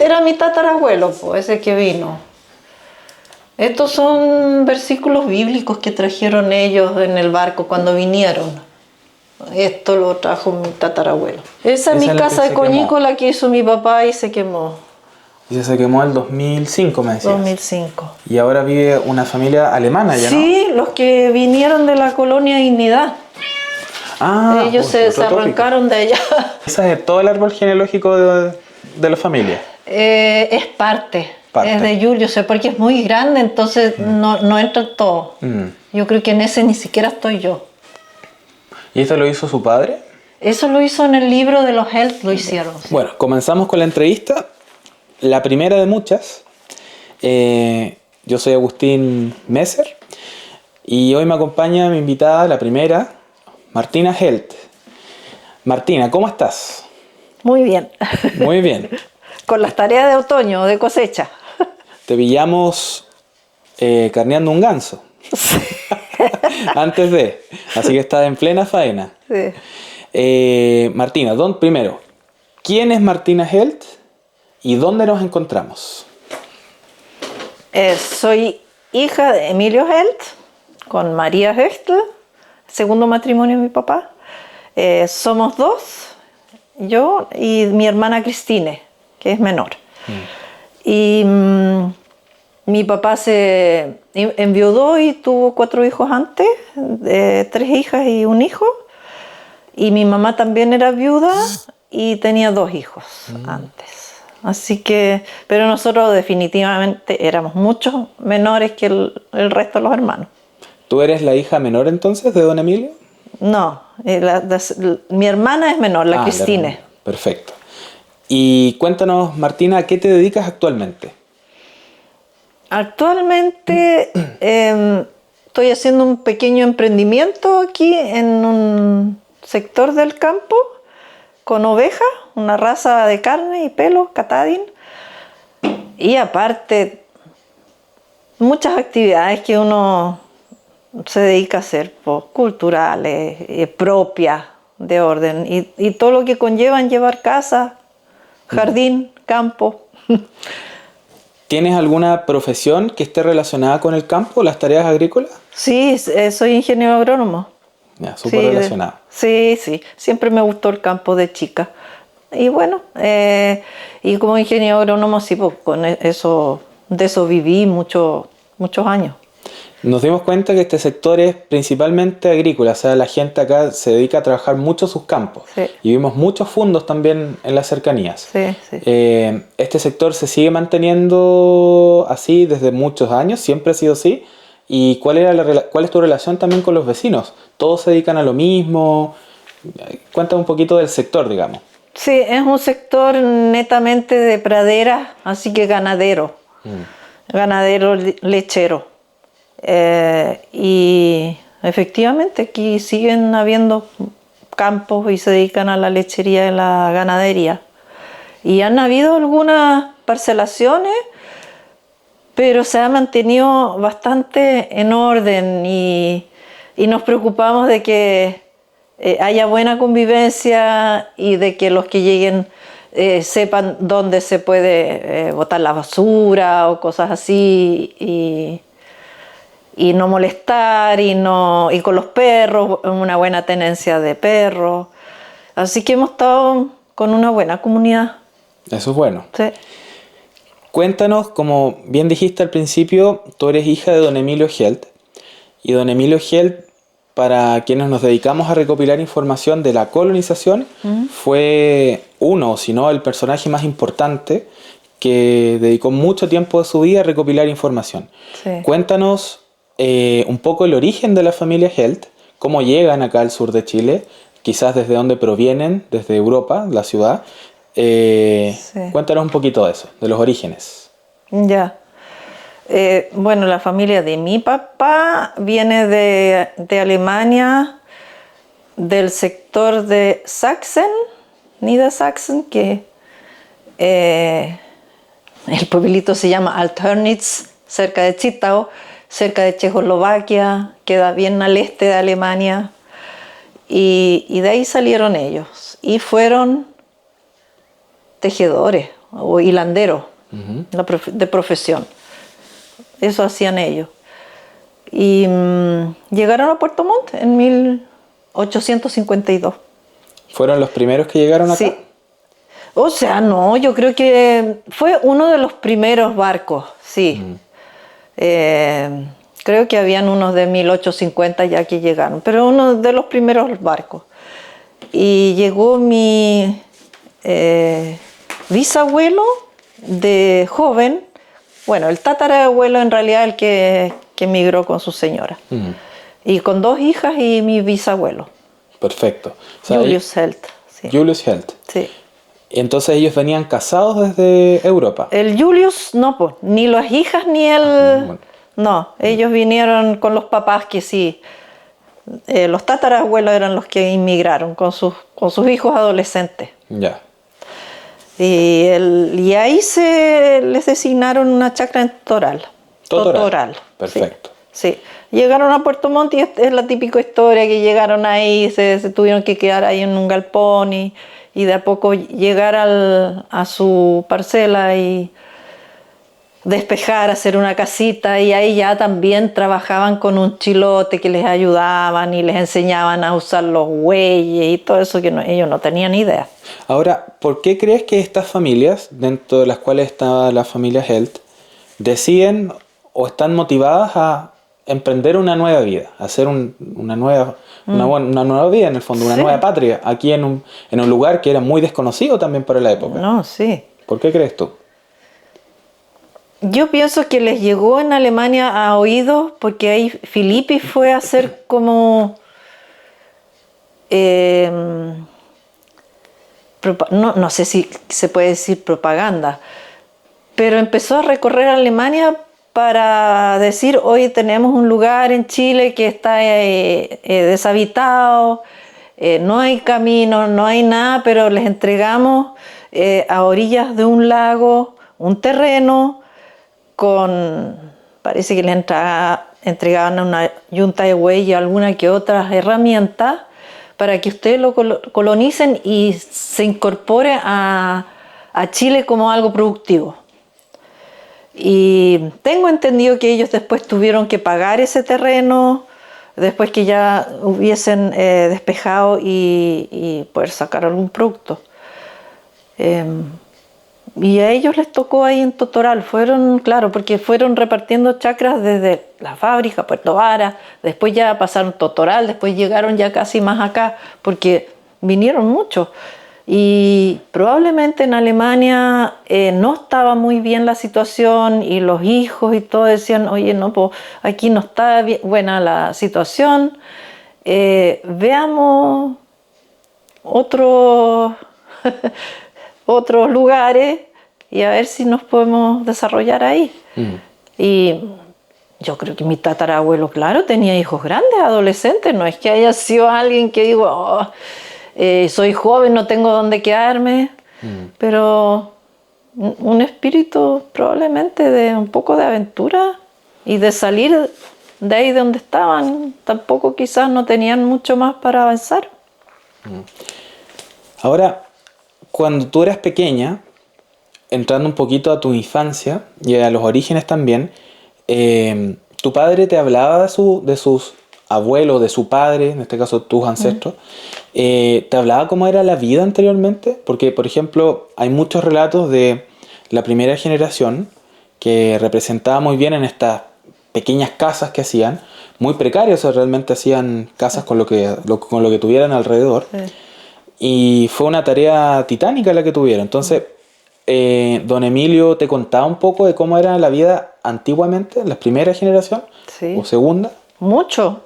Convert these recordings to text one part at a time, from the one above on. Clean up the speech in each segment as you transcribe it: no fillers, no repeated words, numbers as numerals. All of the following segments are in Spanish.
era mi tatarabuelo, pues, ese que vino. Estos son versículos bíblicos que trajeron ellos en el barco cuando vinieron. Esto lo trajo mi tatarabuelo. Esa es mi casa de Coñico, la que hizo mi papá y se quemó. Y se quemó en el 2005, me decías. 2005. Y ahora vive una familia alemana ya, ¿no? Sí, los que vinieron de la colonia Dignidad. Ellos se arrancaron de allá. ¿Ese es todo el árbol genealógico de la familia? Es parte. Es de Julio, porque es muy grande, entonces no entra todo. Yo creo que en ese ni siquiera estoy yo. ¿Y esto lo hizo su padre? Eso lo hizo en el libro de los Held, lo hicieron. Sí. Bueno, comenzamos con la entrevista. La primera de muchas. Yo soy Agustín Messer y hoy me acompaña mi invitada, la primera, Martina Held. Martina, ¿cómo estás? Muy bien. Muy bien. Con las tareas de otoño, de cosecha. Te pillamos carneando un ganso. Sí. Antes de. Así que estás en plena faena. Sí. Martina, primero, ¿quién es Martina Held y dónde nos encontramos? Soy hija de Emilio Held con María Held, segundo matrimonio de mi papá. Somos dos, yo y mi hermana Cristine, que es menor. Y mi papá se enviudó y tuvo 4 hijos antes, 3 hijas y un hijo. Y mi mamá también era viuda y tenía 2 hijos antes. Así que, pero nosotros definitivamente éramos mucho menores que el resto de los hermanos. ¿Tú eres la hija menor entonces de don Emilio? No, mi hermana es menor, la Cristine. Perfecto. Y cuéntanos, Martina, ¿a qué te dedicas actualmente? Actualmente estoy haciendo un pequeño emprendimiento aquí en un sector del campo con ovejas, una raza de carne y pelo, Catadín. Y aparte, muchas actividades que uno se dedica a hacer, pues, culturales, propias, de orden. Y todo lo que conllevan llevar casa, jardín, campo. ¿Tienes alguna profesión que esté relacionada con el campo, las tareas agrícolas? Sí, soy ingeniero agrónomo. Ya, súper relacionado. Sí, siempre me gustó el campo de chica. Y bueno, y como ingeniero agrónomo, sí, pues con eso, de eso viví muchos años. Nos dimos cuenta que este sector es principalmente agrícola, o sea, la gente acá se dedica a trabajar mucho sus campos. Sí. Y vimos muchos fundos también en las cercanías. Sí. Este sector se sigue manteniendo así desde muchos años, siempre ha sido así. ¿Y cuál es tu relación también con los vecinos? ¿Todos se dedican a lo mismo? Cuéntame un poquito del sector, digamos. Sí, es un sector netamente de pradera, así que ganadero. Ganadero lechero. Y efectivamente aquí siguen habiendo campos y se dedican a la lechería y la ganadería. Y han habido algunas parcelaciones, pero se ha mantenido bastante en orden y nos preocupamos de que haya buena convivencia y de que los que lleguen sepan dónde se puede botar la basura o cosas así y no molestar y con los perros, una buena tenencia de perros. Así que hemos estado con una buena comunidad. Eso es bueno. Sí. Cuéntanos, como bien dijiste al principio, tú eres hija de don Emilio Held. Y don Emilio Held, para quienes nos dedicamos a recopilar información de la colonización, fue uno, si no el personaje más importante que dedicó mucho tiempo de su vida a recopilar información. Sí. Cuéntanos un poco el origen de la familia Held, cómo llegan acá al sur de Chile, quizás desde dónde provienen, desde Europa, la ciudad. Sí. Cuéntanos un poquito de eso, de los orígenes. Ya. Bueno, la familia de mi papá viene de Alemania, del sector de Sachsen, Niedersachsen, que el pueblito se llama Alternitz, cerca de Zittau, cerca de Checoslovaquia, queda bien al este de Alemania, y de ahí salieron ellos, y fueron tejedores, o hilanderos Ujú. de profesión. Eso hacían ellos. Y llegaron a Puerto Montt en 1852. ¿Fueron los primeros que llegaron acá? Sí. O sea, no, yo creo que fue uno de los primeros barcos, sí. Creo que habían unos de 1850 ya que llegaron, pero uno de los primeros barcos. Y llegó mi bisabuelo de joven, bueno, el tatarabuelo en realidad el que emigró con su señora. Y con 2 hijas y mi bisabuelo. Perfecto. O sea, Julius Helt. Sí. Julius Helt. Sí. Entonces ellos venían casados desde Europa. El Julius no, pues, ni las hijas ni él. Bueno. No, ellos vinieron con los papás que sí. Los tatarabuelos eran los que inmigraron con sus hijos adolescentes. Ya. Y ahí les designaron una chacra en Totoral. Totoral. Perfecto. Sí. Llegaron a Puerto Montt y es la típica historia que llegaron ahí, se tuvieron que quedar ahí en un galpón y de a poco llegar a su parcela y despejar, hacer una casita, y ahí ya también trabajaban con un chilote que les ayudaban y les enseñaban a usar los bueyes y todo eso que ellos no tenían idea. Ahora, ¿por qué crees que estas familias, dentro de las cuales está la familia Helt, deciden o están motivadas a emprender una nueva vida, a hacer una nueva vida en el fondo, una Sí. nueva patria, aquí en un lugar que era muy desconocido también para la época? No, sí. ¿Por qué crees tú? Yo pienso que les llegó en Alemania a oídos porque ahí Filippi fue a hacer como no sé si se puede decir propaganda, pero empezó a recorrer Alemania para decir, hoy tenemos un lugar en Chile que está deshabitado, no hay camino, no hay nada, pero les entregamos a orillas de un lago un terreno parece que les entregaban a una yunta de buey y alguna que otras herramientas para que ustedes lo colonicen y se incorpore a Chile como algo productivo. Y tengo entendido que ellos después tuvieron que pagar ese terreno, después que ya hubiesen despejado y poder sacar algún producto. Y a ellos les tocó ahí en Totoral, porque fueron repartiendo chacras desde la fábrica, Puerto Vara, después ya pasaron Totoral, después llegaron ya casi más acá, porque vinieron muchos. Y probablemente en Alemania no estaba muy bien la situación y los hijos y todo decían, oye, no, pues aquí no está bien, buena la situación, veamos otros lugares y a ver si nos podemos desarrollar ahí. Y yo creo que mi tatarabuelo, claro, tenía hijos grandes, adolescentes, no es que haya sido alguien que digo, soy joven, no tengo dónde quedarme, pero un espíritu probablemente de un poco de aventura y de salir de ahí de donde estaban. Tampoco quizás no tenían mucho más para avanzar. Ahora, cuando tú eras pequeña, entrando un poquito a tu infancia y a los orígenes también, tu padre te hablaba de sus abuelos, de su padre, en este caso tus ancestros, ¿te hablaba cómo era la vida anteriormente? Porque, por ejemplo, hay muchos relatos de la primera generación que representaba muy bien en estas pequeñas casas que hacían, muy precarias, o sea, realmente hacían casas con lo que tuvieran alrededor. Sí. Y fue una tarea titánica la que tuvieron. Entonces, don Emilio te contaba un poco de cómo era la vida antiguamente, en la primera generación, Sí. o segunda. Mucho.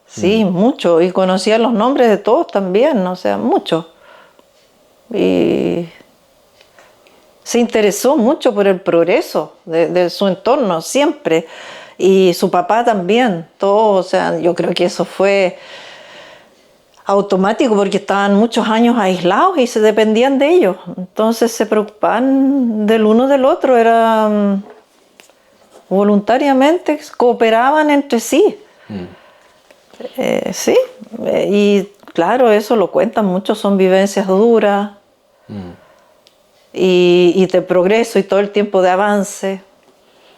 Sí, mucho. Y conocía los nombres de todos también, o sea, mucho. Y se interesó mucho por el progreso de su entorno, siempre. Y su papá también, todo, o sea, yo creo que eso fue automático porque estaban muchos años aislados y se dependían de ellos. Entonces se preocupaban del uno del otro, voluntariamente cooperaban entre sí. Sí, y claro, eso lo cuentan mucho, son vivencias duras. y de progreso y todo el tiempo de avance.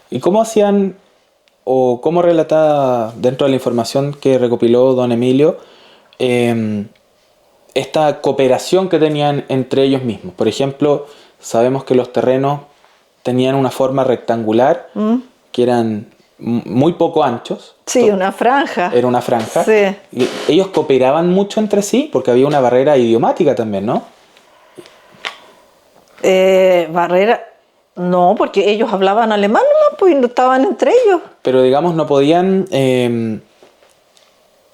¿Y cómo hacían o cómo relataba dentro de la información que recopiló don Emilio esta cooperación que tenían entre ellos mismos? Por ejemplo, sabemos que los terrenos tenían una forma rectangular, que eran muy poco anchos. Sí, una franja. Era una franja. Sí. Y ellos cooperaban mucho entre sí porque había una barrera idiomática también, ¿no? Barrera, no, porque ellos hablaban alemán, ¿no? Pues no estaban entre ellos. Pero digamos no podían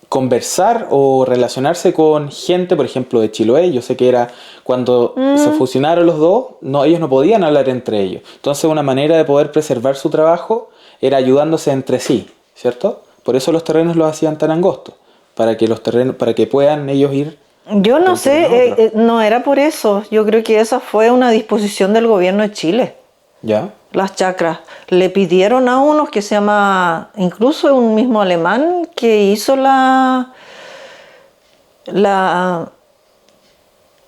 conversar o relacionarse con gente, por ejemplo, de Chiloé. Yo sé que era cuando se fusionaron los dos, no, ellos no podían hablar entre ellos. Entonces una manera de poder preservar su trabajo era ayudándose entre sí, ¿cierto? Por eso los terrenos los hacían tan angostos, para que puedan ellos ir. Yo no sé, no era por eso. Yo creo que esa fue una disposición del gobierno de Chile. ¿Ya? Las chacras. Le pidieron a unos que se llama, incluso un mismo alemán que hizo la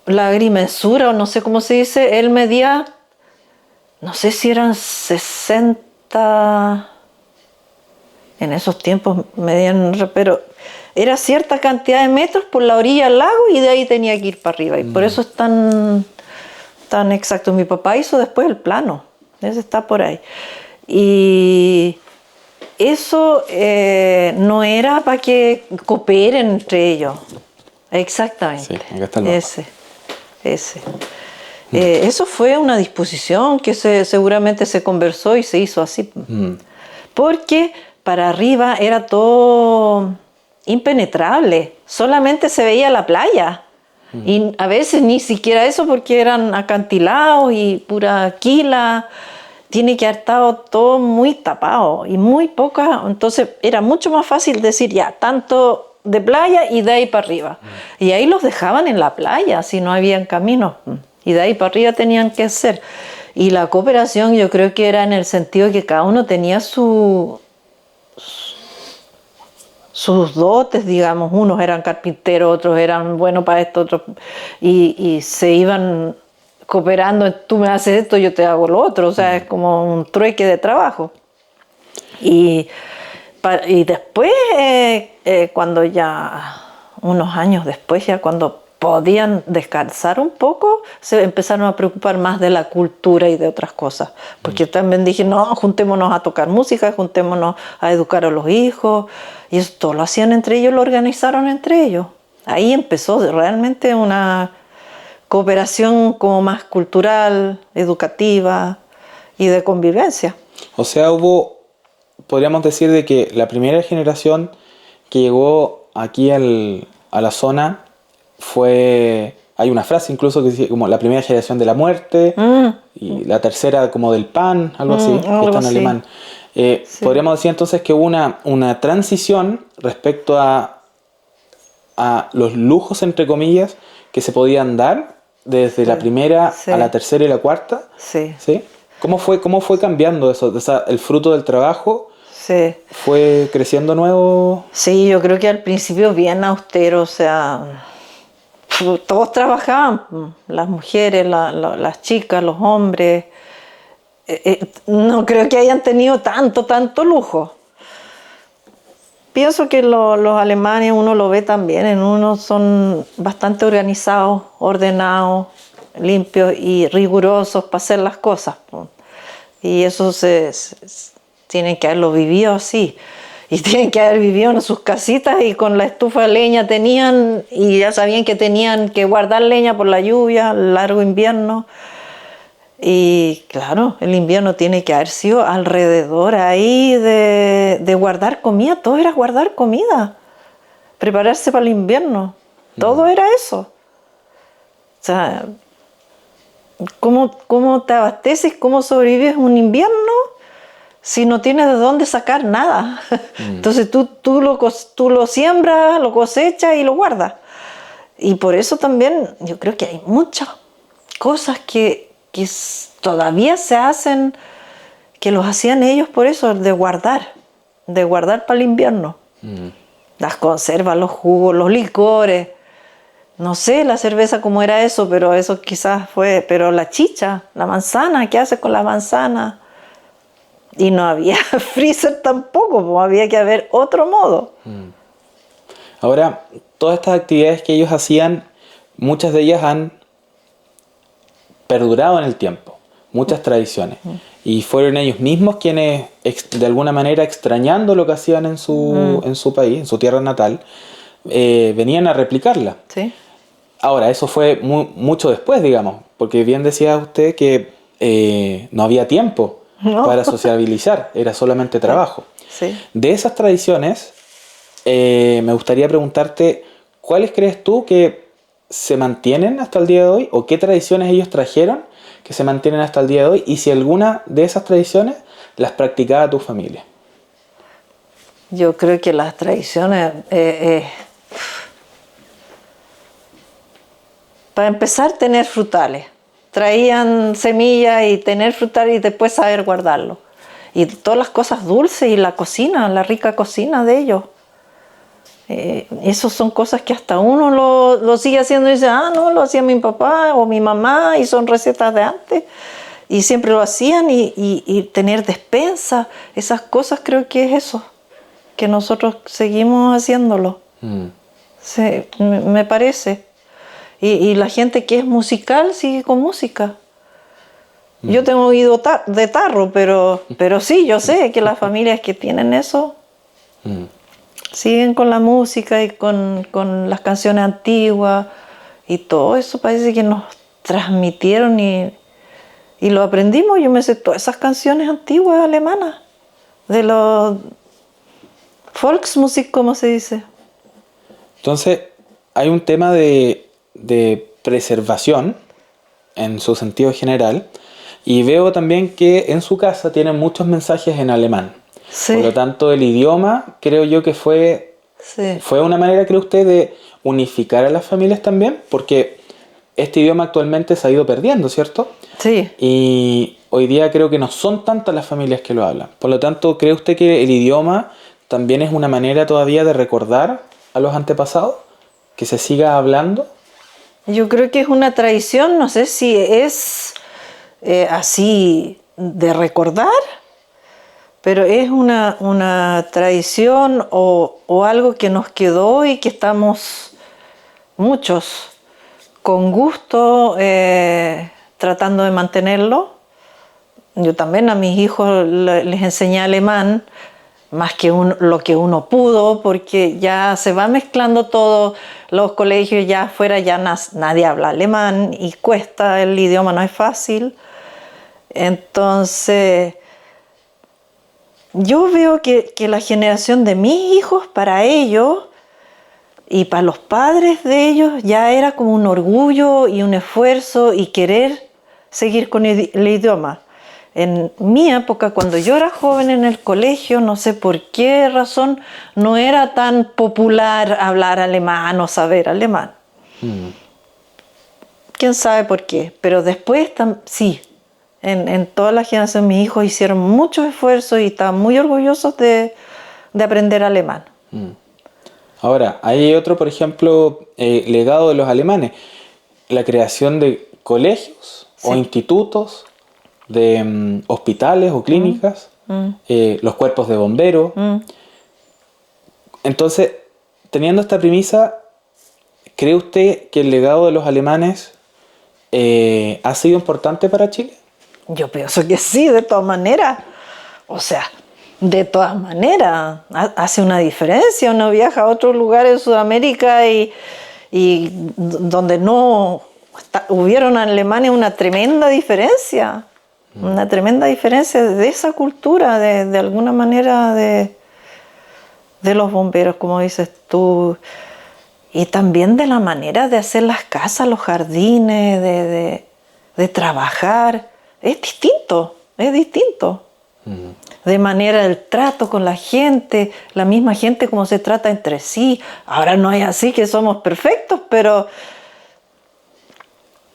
agrimensura, o no sé cómo se dice, él medía, no sé si eran 60, en esos tiempos medían, pero era cierta cantidad de metros por la orilla del lago y de ahí tenía que ir para arriba. Y por eso es tan exacto. Mi papá hizo después el plano, ese está por ahí. Y eso no era para que cooperen entre ellos. Exactamente. Sí, acá está el mapa. Ese. Eso fue una disposición que seguramente se conversó y se hizo así. Porque para arriba era todo impenetrable. Solamente se veía la playa. Y a veces ni siquiera eso porque eran acantilados y pura quila. Tiene que haber estado todo muy tapado y muy poca. Entonces era mucho más fácil decir ya, tanto de playa y de ahí para arriba. Y ahí los dejaban en la playa si no habían caminos. Y de ahí para arriba tenían que hacer. Y la cooperación yo creo que era en el sentido de que cada uno tenía sus dotes, digamos. Unos eran carpinteros, otros eran buenos para esto, otros. Y se iban cooperando, tú me haces esto, yo te hago lo otro. O sea, es como un trueque de trabajo. Y después, cuando ya, unos años después, ya cuando podían descansar un poco, se empezaron a preocupar más de la cultura y de otras cosas. Porque también dije, no, juntémonos a tocar música, juntémonos a educar a los hijos. Y eso todo lo hacían entre ellos, lo organizaron entre ellos. Ahí empezó realmente una cooperación como más cultural, educativa y de convivencia. O sea, podríamos decir de que la primera generación que llegó aquí a la zona hay una frase incluso que dice como la primera generación de la muerte y la tercera como del pan, algo así, que está en alemán. Sí. Podríamos decir entonces que hubo una transición respecto a los lujos, entre comillas, que se podían dar desde la primera a la tercera y la cuarta. Sí. ¿Sí? ¿Cómo fue cambiando eso? O sea, el fruto del trabajo fue creciendo nuevo. Sí, yo creo que al principio bien austero, o sea, todos trabajaban, las mujeres, las chicas, los hombres. No creo que hayan tenido tanto lujo. Pienso que los alemanes uno lo ve también, en uno son bastante organizados, ordenados, limpios y rigurosos para hacer las cosas. Y eso tienen que haberlo vivido así. Y tienen que haber vivido en sus casitas y con la estufa de leña tenían, y ya sabían que tenían que guardar leña por la lluvia, el largo invierno. Y claro, el invierno tiene que haber sido alrededor ahí de guardar comida. Todo era guardar comida, prepararse para el invierno. Todo era eso. O sea, ¿cómo te abasteces? ¿Cómo sobrevives un invierno si no tienes de dónde sacar nada? Entonces tú lo siembras, lo cosechas y lo guardas. Y por eso también yo creo que hay muchas cosas que todavía se hacen, que los hacían ellos por eso, de guardar para el invierno. Las conservas, los jugos, los licores, No sé la cerveza cómo era eso, pero eso quizás fue, pero la chicha, la manzana, ¿qué haces con la manzana? Y no había freezer tampoco, pues había que haber otro modo. Ahora, todas estas actividades que ellos hacían, muchas de ellas han perdurado en el tiempo, muchas tradiciones. Y fueron ellos mismos quienes, de alguna manera, extrañando lo que hacían en su país, en su tierra natal, venían a replicarla. ¿Sí? Ahora, eso fue mucho después, digamos, porque bien decía usted que no había tiempo No. para sociabilizar, era solamente trabajo. Sí. De esas tradiciones, me gustaría preguntarte, ¿cuáles crees tú que se mantienen hasta el día de hoy? ¿O qué tradiciones ellos trajeron que se mantienen hasta el día de hoy? Y si alguna de esas tradiciones las practicaba tu familia. Yo creo que las tradiciones, para empezar, tener frutales. Traían semillas y tener frutales y después saber guardarlo. Y todas las cosas dulces y la cocina, la rica cocina de ellos. Esas son cosas que hasta uno lo sigue haciendo y dice, no, lo hacía mi papá o mi mamá y son recetas de antes. Y siempre lo hacían y tener despensa, esas cosas creo que es eso, que nosotros seguimos haciéndolo. Sí, me parece. Y la gente que es musical sigue con música. Yo tengo oído de tarro, pero sí, yo sé que las familias que tienen eso siguen con la música y con las canciones antiguas y todo eso parece que nos transmitieron y lo aprendimos. Yo me sé todas esas canciones antiguas alemanas, de los Volksmusik, como se dice. Entonces, hay un tema de preservación en su sentido general, y veo también que en su casa tienen muchos mensajes en alemán. Sí. Por lo tanto, el idioma creo yo que fue una manera, cree usted, de unificar a las familias también, porque este idioma actualmente se ha ido perdiendo, ¿cierto? Sí. Y hoy día creo que no son tantas las familias que lo hablan. Por lo tanto, ¿cree usted que el idioma también es una manera todavía de recordar a los antepasados? ¿Que se siga hablando? Yo creo que es una tradición, no sé si es así de recordar, pero es una tradición o algo que nos quedó y que estamos muchos con gusto tratando de mantenerlo. Yo también a mis hijos les enseñé alemán, más que lo que uno pudo, porque ya se va mezclando todo, los colegios ya afuera ya nadie habla alemán y cuesta, el idioma no es fácil. Entonces, yo veo que la generación de mis hijos, para ellos y para los padres de ellos, ya era como un orgullo y un esfuerzo y querer seguir con el idioma. En mi época, cuando yo era joven en el colegio, no sé por qué razón, no era tan popular hablar alemán o saber alemán. ¿Quién sabe por qué? Pero después sí. En toda la generación mis hijos hicieron muchos esfuerzos y estaban muy orgullosos de aprender alemán. Ahora, hay otro, por ejemplo, legado de los alemanes, la creación de colegios o institutos, de hospitales o clínicas, los cuerpos de bomberos. Entonces, teniendo esta premisa, ¿cree usted que el legado de los alemanes ha sido importante para Chile? Yo pienso que sí, de todas maneras. O sea, de todas maneras, hace una diferencia. Uno viaja a otros lugares de Sudamérica y donde no hubieron alemanes, una tremenda diferencia. Una tremenda diferencia de esa cultura, de alguna manera, de los bomberos, como dices tú. Y también de la manera de hacer las casas, los jardines, de trabajar. Es distinto, es distinto. De manera el trato con la gente, la misma gente como se trata entre sí. Ahora no es así que somos perfectos, pero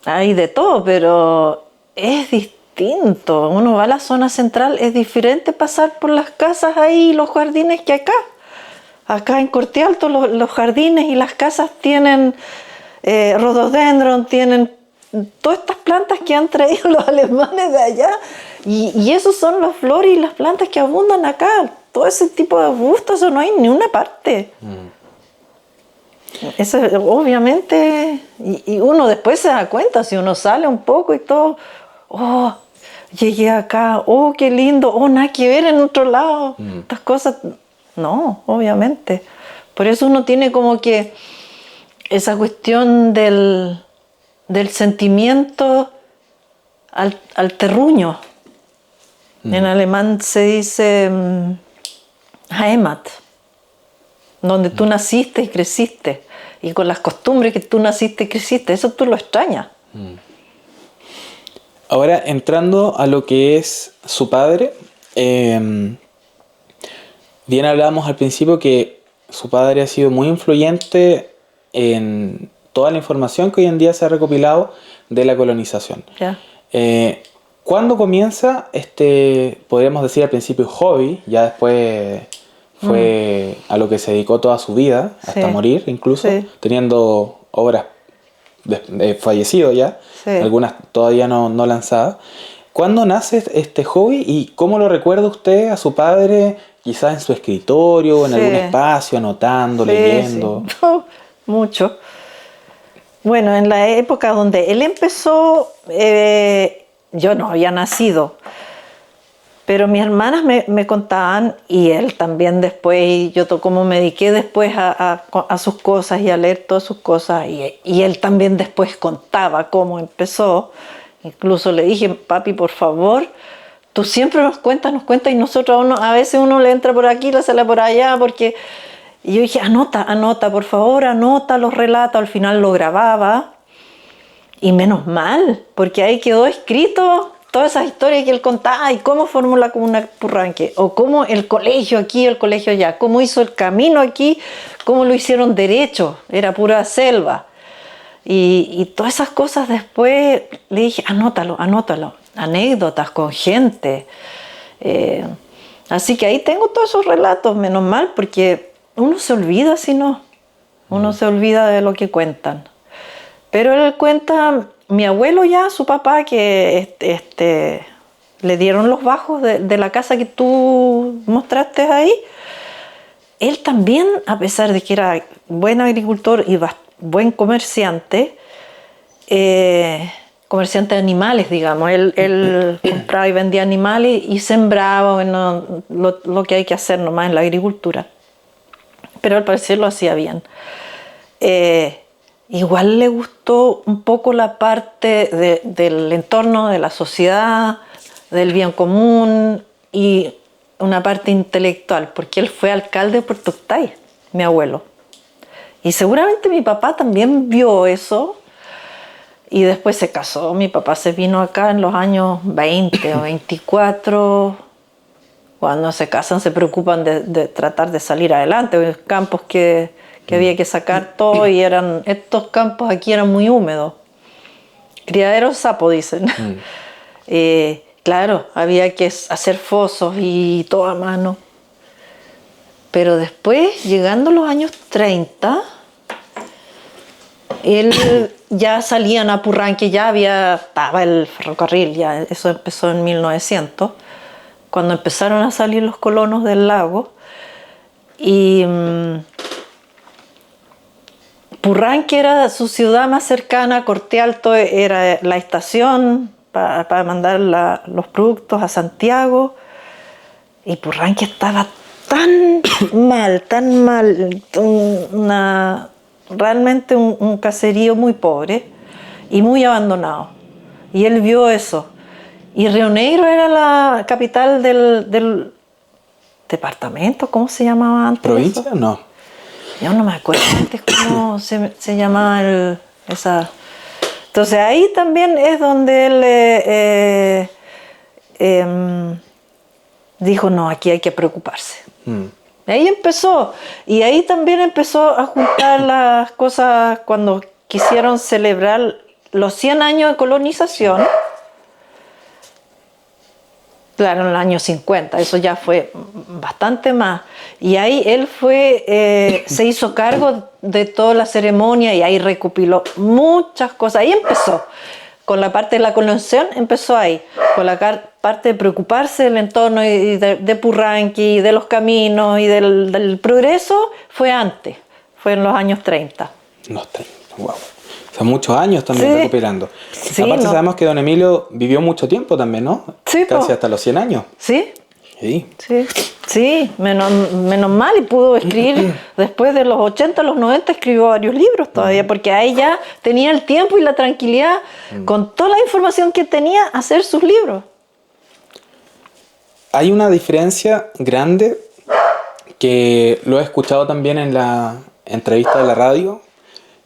hay de todo, pero es distinto. Uno va a la zona central, es diferente pasar por las casas ahí, los jardines que acá. Acá en Corte Alto los jardines y las casas tienen rhododendron, tienen todas estas plantas que han traído los alemanes de allá. Y esos son las flores y las plantas que abundan acá. Todo ese tipo de arbustos, eso no hay en ninguna parte. Eso obviamente, y uno después se da cuenta, si uno sale un poco y todo, oh, llegué acá, oh, qué lindo, oh, nada que ver en otro lado. Estas cosas, no, obviamente. Por eso uno tiene como que esa cuestión del sentimiento al terruño. En alemán se dice Heimat, donde tú naciste y creciste, y con las costumbres que tú naciste y creciste, eso tú lo extrañas. Ahora, entrando a lo que es su padre, bien hablábamos al principio que su padre ha sido muy influyente en toda la información que hoy en día se ha recopilado de la colonización. Ya. ¿Cuándo comienza podríamos decir al principio hobby, ya después fue a lo que se dedicó toda su vida, hasta morir incluso, teniendo obras fallecido ya, algunas todavía no lanzadas? ¿Cuándo nace este hobby y cómo lo recuerda usted a su padre, quizás en su escritorio, en algún espacio, anotando, leyendo? Sí. Mucho. Bueno, en la época donde él empezó, yo no había nacido, pero mis hermanas me contaban, y él también después, y yo como me dediqué después a sus cosas y a leer todas sus cosas, y él también después contaba cómo empezó. Incluso le dije, papi, por favor, tú siempre nos cuentas, y nosotros a veces uno le entra por aquí, le sale por allá, porque... Y yo dije, anota, por favor, anota los relatos. Al final lo grababa, y menos mal, porque ahí quedó escrito todas esas historias que él contaba, y cómo formó la comuna Purranque, o cómo el colegio aquí, el colegio allá, cómo hizo el camino aquí, cómo lo hicieron derecho, era pura selva. Y todas esas cosas después le dije, anótalo, anécdotas con gente. Así que ahí tengo todos esos relatos, menos mal, porque uno se olvida si no, uno se olvida de lo que cuentan. Pero él cuenta, mi abuelo ya, su papá, que le dieron los bajos de la casa que tú mostraste ahí. Él también, a pesar de que era buen agricultor y buen comerciante, comerciante de animales, digamos. Él compraba y vendía animales y sembraba, bueno, lo que hay que hacer nomás en la agricultura. Pero al parecer lo hacía bien. Igual le gustó un poco la parte del entorno, de la sociedad, del bien común y una parte intelectual, porque él fue alcalde de Puerto Octay, mi abuelo. Y seguramente mi papá también vio eso y después se casó. Mi papá se vino acá en los años 20 o 24. Cuando se casan se preocupan de tratar de salir adelante. Campos que había que sacar todo, y estos campos aquí eran muy húmedos. Criaderos sapo, dicen. Claro, había que hacer fosos y todo a mano. Pero después, llegando a los años 30, él ya salían a Purranque, ya estaba el ferrocarril, ya eso empezó en 1900, cuando empezaron a salir los colonos del lago. Y Purranque era su ciudad más cercana, Corte Alto era la estación para mandar los productos a Santiago, y Purranque estaba tan mal, realmente un caserío muy pobre y muy abandonado. Y él vio eso. Y Río Negro era la capital del departamento, ¿cómo se llamaba antes? ¿Provincia? Eso? No. Yo no me acuerdo antes cómo se llamaba esa... Entonces ahí también es donde él dijo, no, aquí hay que preocuparse. Ahí empezó, y ahí también empezó a juntar las cosas cuando quisieron celebrar los 100 años de colonización. Claro, en los años 50, eso ya fue bastante más. Y ahí él se hizo cargo de toda la ceremonia y ahí recopiló muchas cosas. Ahí empezó, con la parte de la colonización empezó ahí, con la parte de preocuparse del entorno y de Purranque y de los caminos y del progreso, fue antes, fue en los años 30. Los 30, wow. Son muchos años también recopilando. Sí, aparte sabemos que don Emilio vivió mucho tiempo también, ¿no? Sí, casi hasta los 100 años. Sí. Sí. Sí, menos mal, y pudo escribir después de los 80, los 90, escribió varios libros todavía, porque ahí ya tenía el tiempo y la tranquilidad, con toda la información que tenía, hacer sus libros. Hay una diferencia grande que lo he escuchado también en la entrevista de la radio,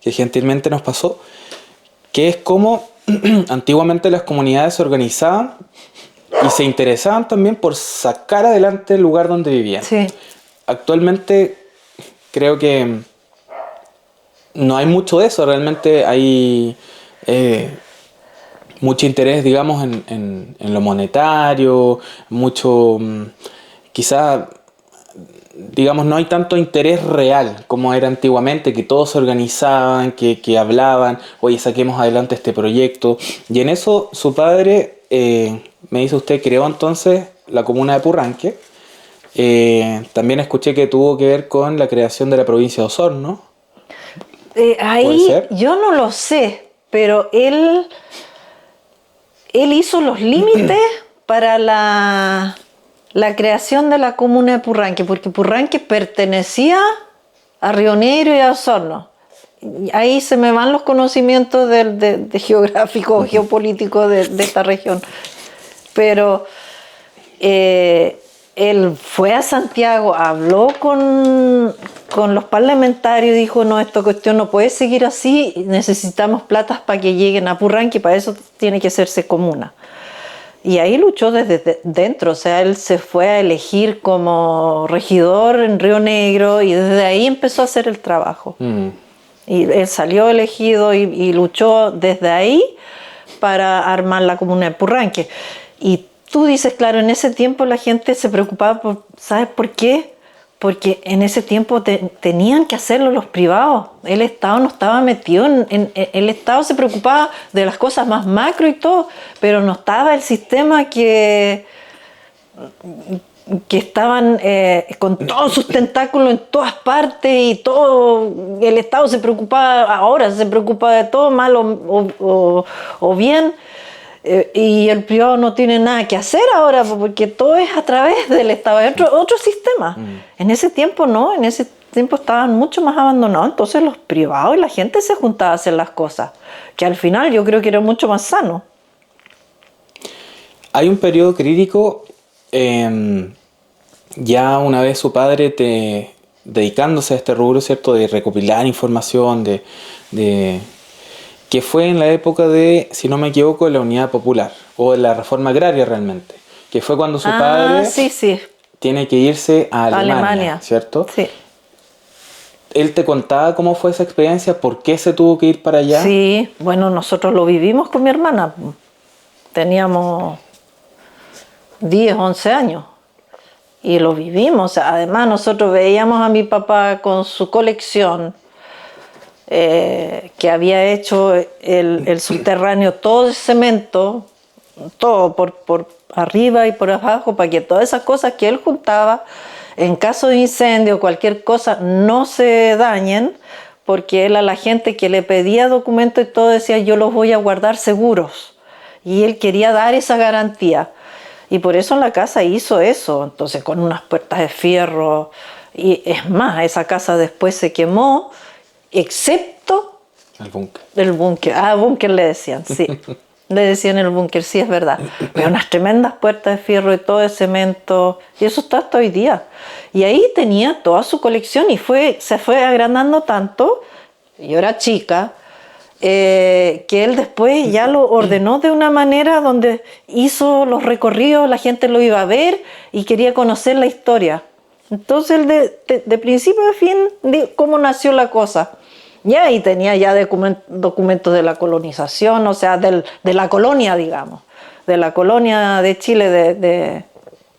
que gentilmente nos pasó, que es cómo antiguamente las comunidades se organizaban y se interesaban también por sacar adelante el lugar donde vivían. Sí. Actualmente creo que no hay mucho de eso, realmente hay mucho interés, digamos, en lo monetario, mucho, quizá, digamos, no hay tanto interés real como era antiguamente, que todos se organizaban, que hablaban, oye, saquemos adelante este proyecto. Y en eso su padre, me dice usted, creó entonces la comuna de Purranque. También escuché que tuvo que ver con la creación de la provincia de Osorno. Ahí yo no lo sé, pero él hizo los límites para la creación de la comuna de Purranque, porque Purranque pertenecía a Río Negro y a Osorno. Ahí se me van los conocimientos de geográficos, geopolíticos de esta región. Pero él fue a Santiago, habló con los parlamentarios y dijo, no, esta cuestión no puede seguir así, necesitamos platas para que lleguen a Purranque, para eso tiene que hacerse comuna. Y ahí luchó desde dentro, o sea, él se fue a elegir como regidor en Río Negro y desde ahí empezó a hacer el trabajo. Y él salió elegido y luchó desde ahí para armar la comuna de Purranque. Y tú dices, claro, en ese tiempo la gente se preocupaba, ¿sabes por qué? Porque en ese tiempo tenían que hacerlo los privados. El Estado no estaba metido el Estado se preocupaba de las cosas más macro y todo, pero no estaba el sistema que estaban con todos sus tentáculos en todas partes y todo. El Estado se preocupaba, ahora se preocupa de todo, mal o bien. Y el privado no tiene nada que hacer ahora porque todo es a través del Estado, es otro sistema. En ese tiempo no, en ese tiempo estaban mucho más abandonados, entonces los privados y la gente se juntaba a hacer las cosas, que al final yo creo que era mucho más sano. Hay un periodo crítico, ya una vez su padre dedicándose a este rubro, ¿cierto?, de recopilar información, que fue en la época de, si no me equivoco, la Unidad Popular, o de la Reforma Agraria realmente, que fue cuando su padre tiene que irse a Alemania, ¿cierto? Sí. ¿Él te contaba cómo fue esa experiencia? ¿Por qué se tuvo que ir para allá? Sí, bueno, nosotros lo vivimos con mi hermana. Teníamos 10, 11 años y lo vivimos. Además, nosotros veíamos a mi papá con su colección, que había hecho el subterráneo todo de cemento, todo por arriba y por abajo, para que todas esas cosas que él juntaba en caso de incendio o cualquier cosa no se dañen, porque él a la gente que le pedía documentos y todo decía, yo los voy a guardar seguros, y él quería dar esa garantía, y por eso en la casa hizo eso, entonces con unas puertas de fierro, y es más, esa casa después se quemó, excepto el búnker. El búnker, búnker le decían, sí. Le decían el búnker, sí, es verdad. Pero unas tremendas puertas de fierro y todo de cemento, y eso está hasta hoy día. Y ahí tenía toda su colección y se fue agrandando tanto, yo era chica, que él después ya lo ordenó de una manera donde hizo los recorridos, la gente lo iba a ver y quería conocer la historia. Entonces él de principio a fin, cómo nació la cosa. Ya, y tenía ya documentos de la colonización, o sea, de la colonia, digamos, de la colonia de Chile,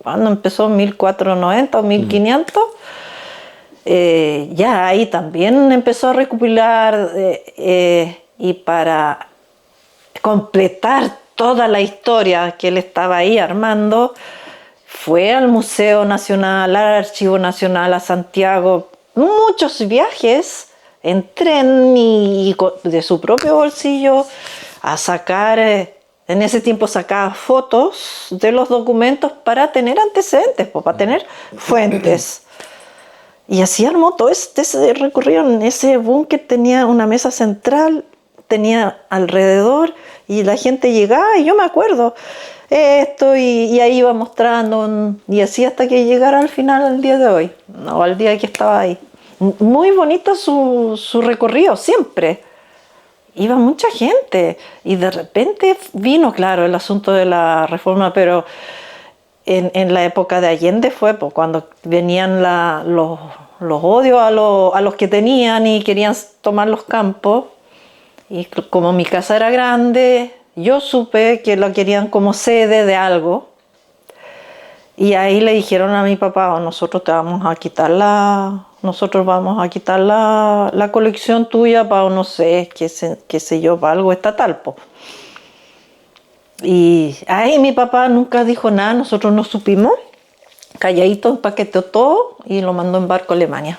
cuando empezó, 1490 o 1500. Ya ahí también empezó a recopilar y para completar toda la historia que él estaba ahí armando, fue al Museo Nacional, al Archivo Nacional, a Santiago, muchos viajes en tren y de su propio bolsillo a sacar, en ese tiempo sacaba fotos de los documentos para tener antecedentes, para tener fuentes. Y así armó todo ese recorrido. En ese búnker tenía una mesa central, tenía alrededor, y la gente llegaba, y yo me acuerdo esto, y ahí iba mostrando, y así hasta que llegara al final, al día de hoy, o al día que estaba ahí. Muy bonito su recorrido, siempre. Iba mucha gente, y de repente vino, claro, el asunto de la reforma, pero en la época de Allende fue cuando venían los odios a los que tenían y querían tomar los campos. Y como mi casa era grande, yo supe que lo querían como sede de algo. Y ahí le dijeron a mi papá: nosotros vamos a quitar la colección tuya para, no sé, qué sé yo, para algo estatal, po. Y ahí mi papá nunca dijo nada, nosotros no supimos. Calladito empaquetó todo y lo mandó en barco a Alemania.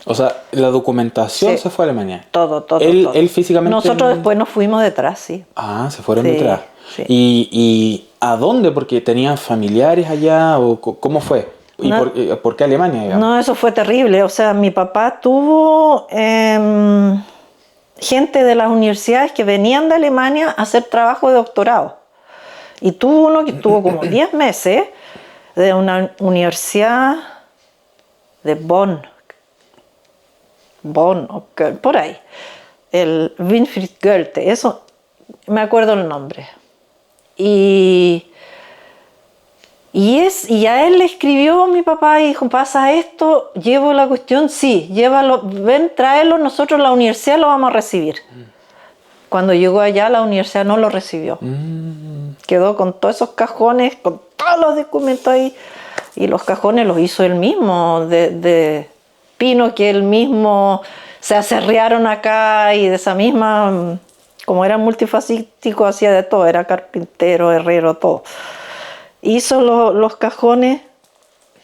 O sea, la documentación se fue a Alemania. Todo. Él físicamente... Nosotros después nos fuimos detrás, sí. Ah, se fueron Sí, detrás. sí. ¿Y a dónde? ¿Porque tenían familiares allá? ¿O cómo fue? ¿Y No. por qué Alemania, digamos? No, eso fue terrible. O sea, mi papá tuvo gente de las universidades que venían de Alemania a hacer trabajo de doctorado. Y tuvo uno que estuvo como 10 meses de una universidad de Bonn, o por ahí, el Winfried Goethe, eso me acuerdo el nombre. Y a él le escribió mi papá y dijo: pasa esto, llevo la cuestión, sí, llévalo, ven, tráelo, nosotros la universidad lo vamos a recibir. Cuando llegó allá, la universidad no lo recibió. Quedó con todos esos cajones, con todos los documentos ahí, y los cajones los hizo él mismo, de pino que él mismo se aserrearon acá, y de esa misma, como era multifacético, hacía de todo, era carpintero, herrero, todo. Hizo los cajones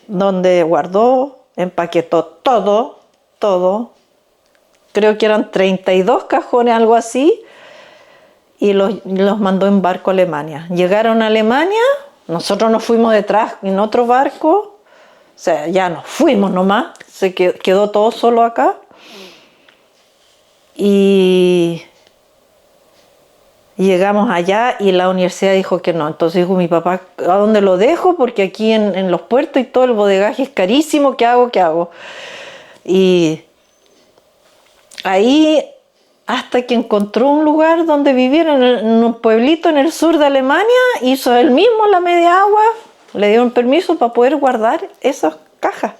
donde guardó, empaquetó todo, creo que eran 32 cajones, algo así, y los mandó en barco a Alemania. Llegaron a Alemania, nosotros nos fuimos detrás en otro barco, o sea, ya nos fuimos nomás, se quedó todo solo acá. Y llegamos allá y la universidad dijo que no. Entonces dijo mi papá: ¿a dónde lo dejo? Porque aquí en los puertos y todo el bodegaje es carísimo, ¿qué hago? Y ahí, hasta que encontró un lugar donde vivir en un pueblito en el sur de Alemania, hizo él mismo la media agua, le dieron permiso para poder guardar esas cajas.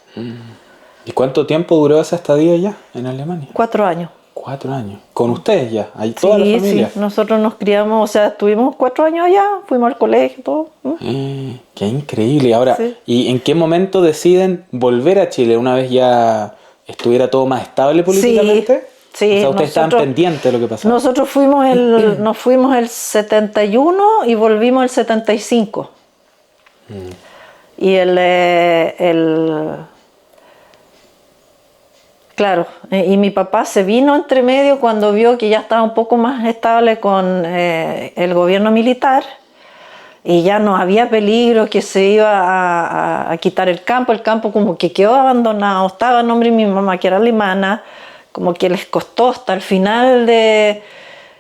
¿Y cuánto tiempo duró esa estadía allá en Alemania? 4 años. 4 años. ¿Con ustedes ya? ¿Hay toda la familia? Sí, nosotros nos criamos, o sea, estuvimos 4 años allá, fuimos al colegio, todo. Qué increíble. Ahora, Sí. ¿y en qué momento deciden volver a Chile una vez ya estuviera todo más estable políticamente? Sí, o sea, ustedes estaban pendientes de lo que pasaba. Nosotros nos fuimos el 71 y volvimos el 75. Y claro, y mi papá se vino entre medio cuando vio que ya estaba un poco más estable con el gobierno militar, y ya no había peligro que se iba a quitar el campo como que quedó abandonado, estaba a nombre de mi mamá, que era alemana, como que les costó hasta el final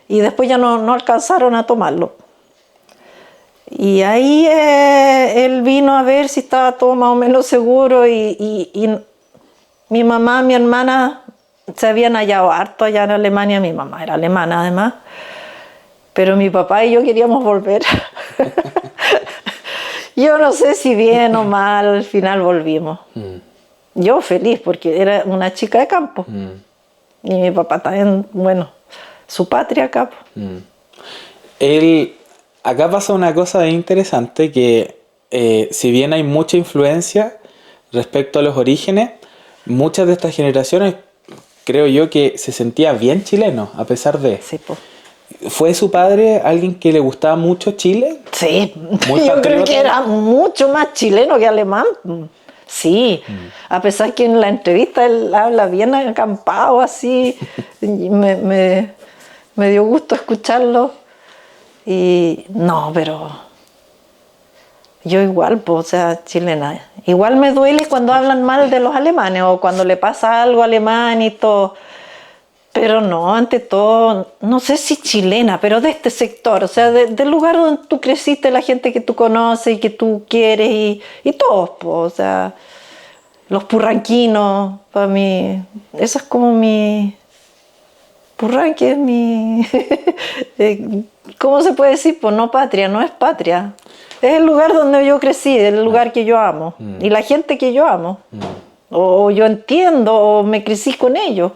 y después ya no alcanzaron a tomarlo. Y ahí él vino a ver si estaba todo más o menos seguro, y mi mamá, mi hermana se habían hallado harto allá en Alemania. Mi mamá era alemana además, pero mi papá y yo queríamos volver. Yo no sé si bien o mal, al final volvimos. Yo feliz porque era una chica de campo. Y mi papá también, bueno, su patria acá. Acá pasa una cosa interesante que si bien hay mucha influencia respecto a los orígenes, muchas de estas generaciones creo yo que se sentía bien chileno a pesar de... Sí, pues. ¿Fue su padre alguien que le gustaba mucho Chile? Sí, Muy yo creo patriota. que era mucho más chileno que alemán. Sí, a pesar que en la entrevista él habla bien acampado, así, y me dio gusto escucharlo. Y no, pero yo igual, pues, o sea, chilena. Igual me duele cuando hablan mal de los alemanes o cuando le pasa algo alemán y todo. Pero no, ante todo, no sé si chilena, pero de este sector, o sea, del lugar donde tú creciste, la gente que tú conoces y que tú quieres y todos, pues, o sea, los purranquinos, para mí, eso es como mi... Purranque es mi... ¿Cómo se puede decir? Pues no patria, no es patria. Es el lugar donde yo crecí, el lugar que yo amo y la gente que yo amo. O yo entiendo o me crecí con ellos.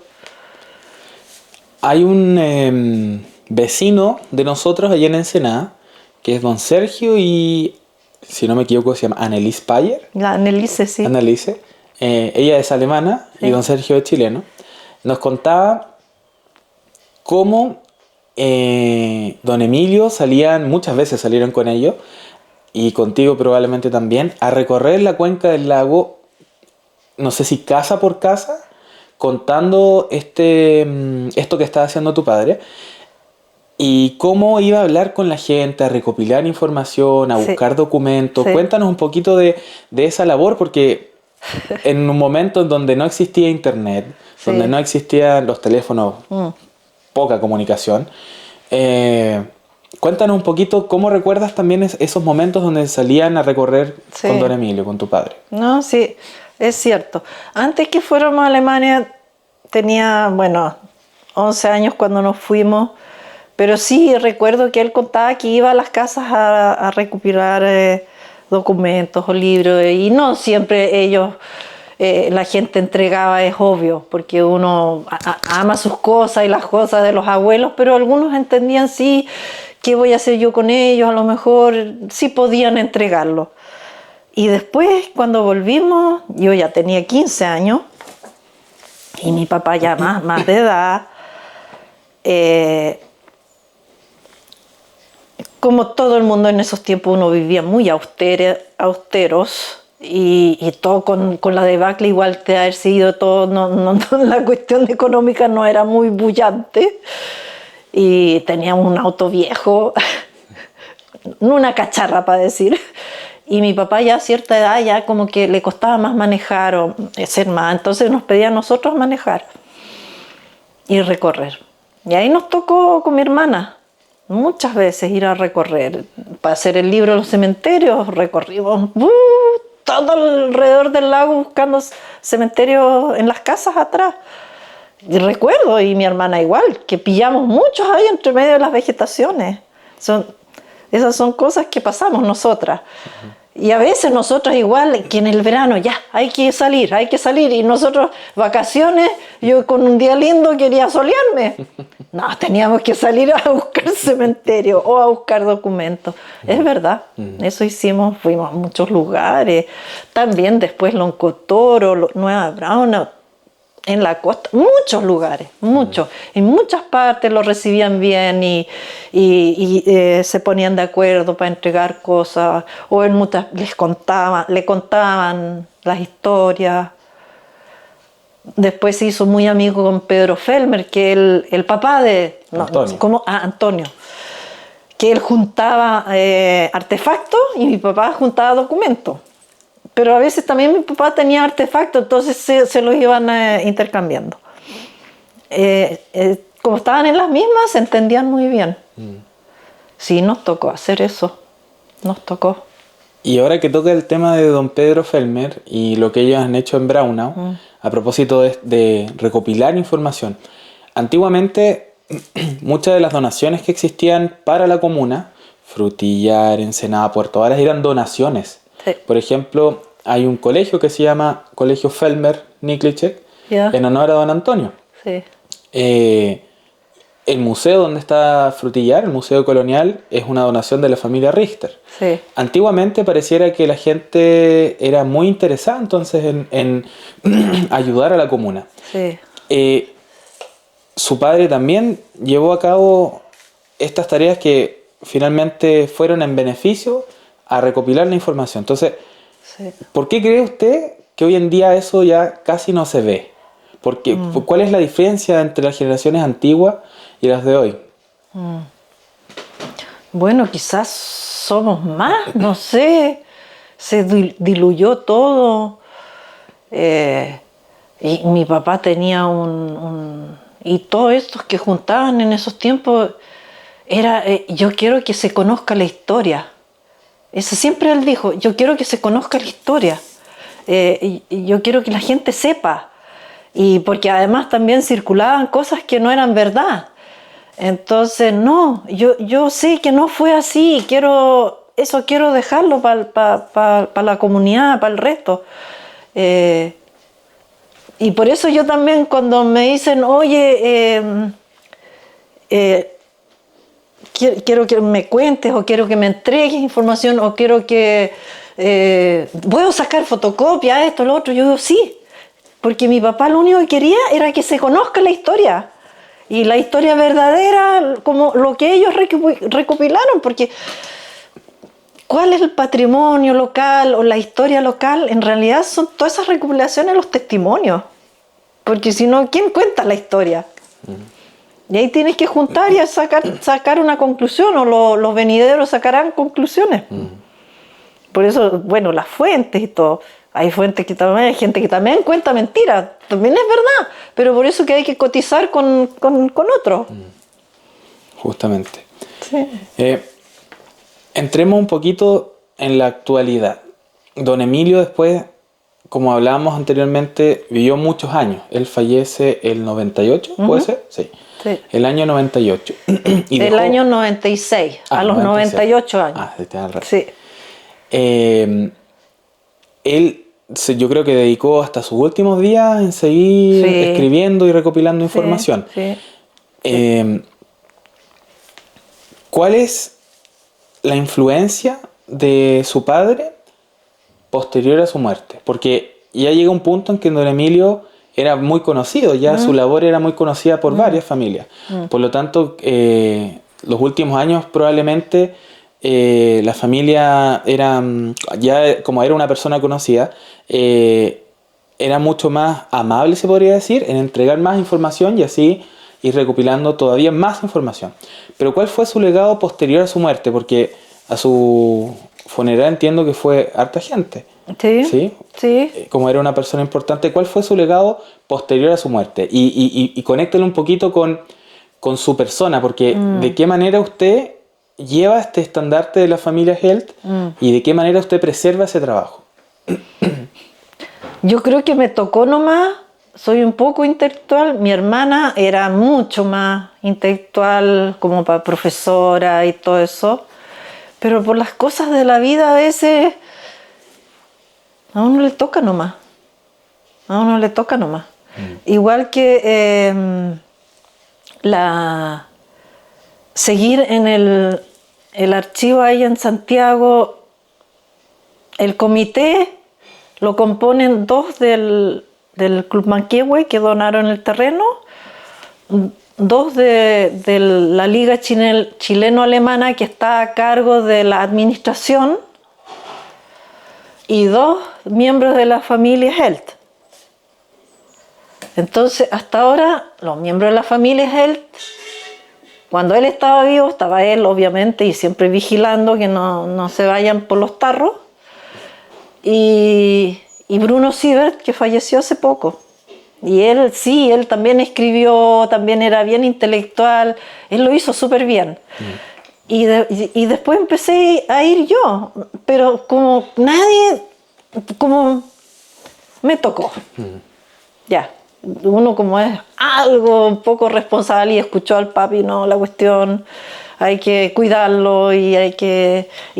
Hay un vecino de nosotros allá en Ensenada, que es don Sergio y, si no me equivoco, se llama Annelies Payer. La Anneliese, sí. Anneliese. Ella es alemana y don Sergio es chileno. Nos contaba cómo don Emilio muchas veces salieron con ellos, y contigo probablemente también, a recorrer la cuenca del lago, no sé si casa por casa, contando esto que estaba haciendo tu padre, y cómo iba a hablar con la gente, a recopilar información, a buscar documentos. Sí. Cuéntanos un poquito de esa labor, porque en un momento en donde no existía internet, donde no existían los teléfonos, poca comunicación, cuéntanos un poquito cómo recuerdas también esos momentos donde salían a recorrer con don Emilio, con tu padre. No, sí, es cierto. Antes que fuéramos a Alemania, tenía, bueno, 11 años cuando nos fuimos, pero sí recuerdo que él contaba que iba a las casas a recopilar documentos o libros, y no siempre ellos... la gente entregaba, es obvio, porque uno ama sus cosas y las cosas de los abuelos, pero algunos entendían, sí, ¿qué voy a hacer yo con ellos? A lo mejor sí podían entregarlo. Y después, cuando volvimos, yo ya tenía 15 años y mi papá ya más de edad. Como todo el mundo en esos tiempos, uno vivía muy austeros. Y todo con la debacle, igual de haber sido todo, la cuestión económica no era muy bullante, y teníamos un auto viejo, no una cacharra para decir, y mi papá ya a cierta edad ya como que le costaba más manejar o ser más, entonces nos pedía a nosotros manejar y recorrer. Y ahí nos tocó con mi hermana muchas veces ir a recorrer, para hacer el libro de los cementerios, recorrimos todo alrededor del lago buscando cementerios en las casas atrás. Y recuerdo, y mi hermana igual, que pillamos muchos ahí entre medio de las vegetaciones. Esas son cosas que pasamos nosotras. Y a veces nosotros igual, que en el verano ya, hay que salir. Y nosotros, vacaciones, yo con un día lindo quería solearme. No, teníamos que salir a buscar cementerio o a buscar documentos. Es verdad, eso hicimos, fuimos a muchos lugares. También después Loncotoro, Nueva Brauna, en la costa, muchos lugares, muchos. En muchas partes lo recibían bien y se ponían de acuerdo para entregar cosas, o en muchas le contaban las historias. Después se hizo muy amigo con Pedro Felmer, que el papá de Antonio, que él juntaba artefactos y mi papá juntaba documentos. Pero a veces también mi papá tenía artefactos, entonces se los iban intercambiando. Como estaban en las mismas, se entendían muy bien. Sí, nos tocó hacer eso, nos tocó. Y ahora que toca el tema de don Pedro Felmer y lo que ellos han hecho en Braunau, a propósito de recopilar información. Antiguamente, muchas de las donaciones que existían para la comuna, Frutillar, Ensenada, Puerto Varas, eran donaciones. Sí. Por ejemplo, hay un colegio que se llama Colegio Felmer Niklicek, en honor a don Antonio. Sí. El museo donde está Frutillar, el Museo Colonial, es una donación de la familia Richter. Sí. Antiguamente pareciera que la gente era muy interesada entonces en ayudar a la comuna. Sí. Su padre también llevó a cabo estas tareas que finalmente fueron en beneficio a recopilar la información. Entonces, Sí. ¿por qué cree usted que hoy en día eso ya casi no se ve? Porque, ¿cuál es la diferencia entre las generaciones antiguas y las de hoy? Bueno, quizás somos más, no sé, se diluyó todo. Y mi papá tenía y todos estos que juntaban en esos tiempos, yo quiero que se conozca la historia. Eso siempre él dijo, yo quiero que se conozca la historia. Y yo quiero que la gente sepa. Y porque además también circulaban cosas que no eran verdad. Entonces, no, yo sé que no fue así, quiero dejarlo para la comunidad, para el resto. Y por eso yo también cuando me dicen, oye, quiero que me cuentes o quiero que me entregues información o quiero que puedo sacar fotocopias, esto, lo otro, yo digo sí, porque mi papá lo único que quería era que se conozca la historia. Y la historia verdadera, como lo que ellos recopilaron, porque ¿cuál es el patrimonio local o la historia local? En realidad son todas esas recopilaciones los testimonios, porque si no, ¿quién cuenta la historia? Y ahí tienes que juntar y sacar una conclusión, o los venideros sacarán conclusiones. Por eso, bueno, las fuentes y todo. Hay fuentes que también, hay gente que también cuenta mentiras, también es verdad, pero por eso que hay que cotizar con otros. Justamente. Sí. Entremos un poquito en la actualidad. Don Emilio después, como hablábamos anteriormente, vivió muchos años. Él fallece el 98, ¿puede ser? Sí. Sí. El año 98. Y el año 96, a los 98 años. Ah, te da razón. Sí. Él, yo creo que dedicó hasta sus últimos días en seguir escribiendo y recopilando información. Sí. ¿Cuál es la influencia de su padre posterior a su muerte? Porque ya llega un punto en que don Emilio era muy conocido, ya su labor era muy conocida por varias familias. Por lo tanto, los últimos años probablemente la familia era, ya como era una persona conocida, era mucho más amable, se podría decir, en entregar más información y así ir recopilando todavía más información. Pero ¿cuál fue su legado posterior a su muerte? Porque a su funeral entiendo que fue harta gente. Sí. Como era una persona importante, ¿cuál fue su legado posterior a su muerte? Y conéctelo un poquito con su persona, porque ¿de qué manera usted lleva este estandarte de la familia Helt y de qué manera usted preserva ese trabajo? Yo creo que me tocó nomás, soy un poco intelectual, mi hermana era mucho más intelectual como para profesora y todo eso, pero por las cosas de la vida a veces a uno le toca nomás, Igual que seguir en el archivo ahí en Santiago, el comité lo componen 2 del Club Manquehue que donaron el terreno, 2 de la Liga Chileno-Alemana que está a cargo de la administración y 2 miembros de la familia Helt. Entonces, hasta ahora, los miembros de la familia Helt, cuando él estaba vivo, estaba él obviamente y siempre vigilando que no se vayan por los tarros. Y Bruno Siebert, que falleció hace poco. Y él también escribió, también era bien intelectual, él lo hizo súper bien. Y después empecé a ir yo, pero como nadie, como me tocó. Ya, uno como es algo un poco responsable y escuchó al papi, no, la cuestión, hay que cuidarlo y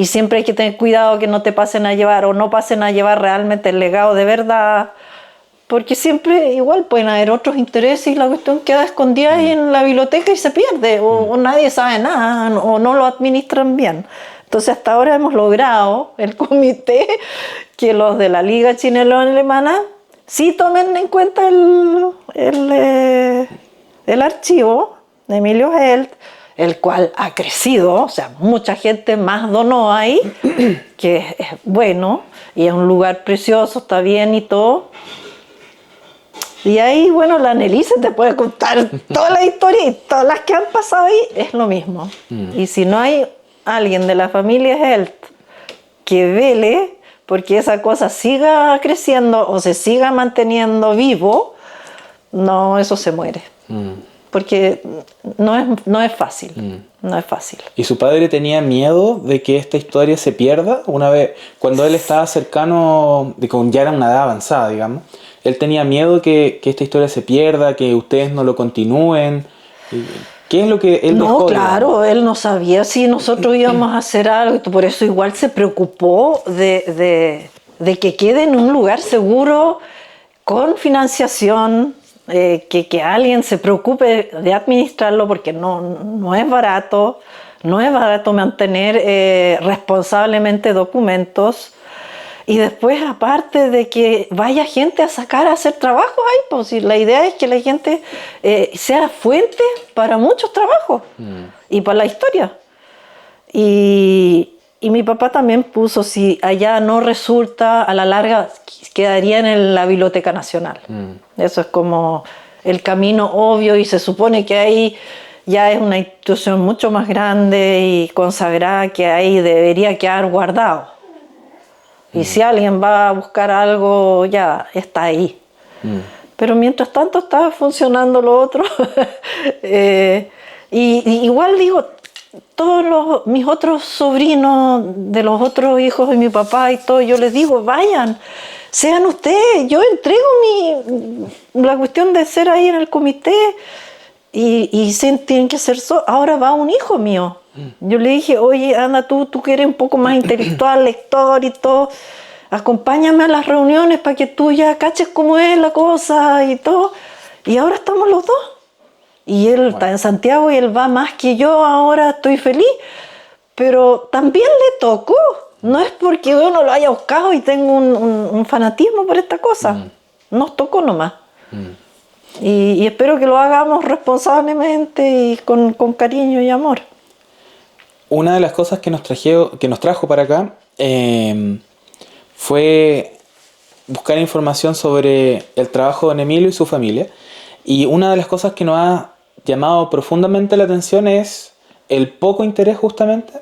siempre hay que tener cuidado que no te pasen a llevar o no pasen a llevar realmente el legado de verdad. porque siempre igual pueden haber otros intereses y la cuestión queda escondida ahí en la biblioteca y se pierde, o nadie sabe nada, o no lo administran bien. Entonces hasta ahora hemos logrado, el comité, que los de la Liga Chinelón Alemana sí tomen en cuenta el archivo de Emilio Helt, el cual ha crecido, o sea, mucha gente más donó ahí, que es bueno, y es un lugar precioso, está bien y todo. Y ahí, bueno, la Annelise te puede contar toda la historia y todas las que han pasado ahí, es lo mismo. Y si no hay alguien de la familia Helt que vele porque esa cosa siga creciendo o se siga manteniendo vivo, no, eso se muere. Porque no es fácil, no es fácil. ¿Y su padre tenía miedo de que esta historia se pierda? Una vez, cuando él estaba cercano, ya era una edad avanzada, digamos, él tenía miedo que esta historia se pierda, que ustedes no lo continúen. ¿Qué es lo que él dejó? No, claro, él no sabía si nosotros íbamos a hacer algo, y por eso igual se preocupó de que quede en un lugar seguro, con financiación, que alguien se preocupe de administrarlo, porque no es barato mantener responsablemente documentos. Y después, aparte de que vaya gente a hacer trabajos ahí, pues la idea es que la gente sea fuente para muchos trabajos y para la historia. Y mi papá también puso, si allá no resulta, a la larga quedaría en la Biblioteca Nacional. Eso es como el camino obvio, y se supone que ahí ya es una institución mucho más grande y consagrada, que ahí debería quedar guardado. Y si alguien va a buscar algo, ya está ahí. Pero mientras tanto estaba funcionando lo otro. Y igual digo, todos mis otros sobrinos, de los otros hijos de mi papá y todo, yo les digo, vayan, sean ustedes. Yo entrego la cuestión de ser ahí en el comité y tienen que ser ahora va un hijo mío. Yo le dije, oye, anda, tú que eres un poco más intelectual, lector y todo, acompáñame a las reuniones para que tú ya caches cómo es la cosa y todo. Y ahora estamos los dos. Y él está en Santiago y él va más que yo, ahora estoy feliz. Pero también le tocó. No es porque uno lo haya buscado y tengo un fanatismo por esta cosa. Nos tocó nomás. Y espero que lo hagamos responsablemente y con cariño y amor. Una de las cosas que nos trajo para acá fue buscar información sobre el trabajo de don Emilio y su familia. Y una de las cosas que nos ha llamado profundamente la atención es el poco interés justamente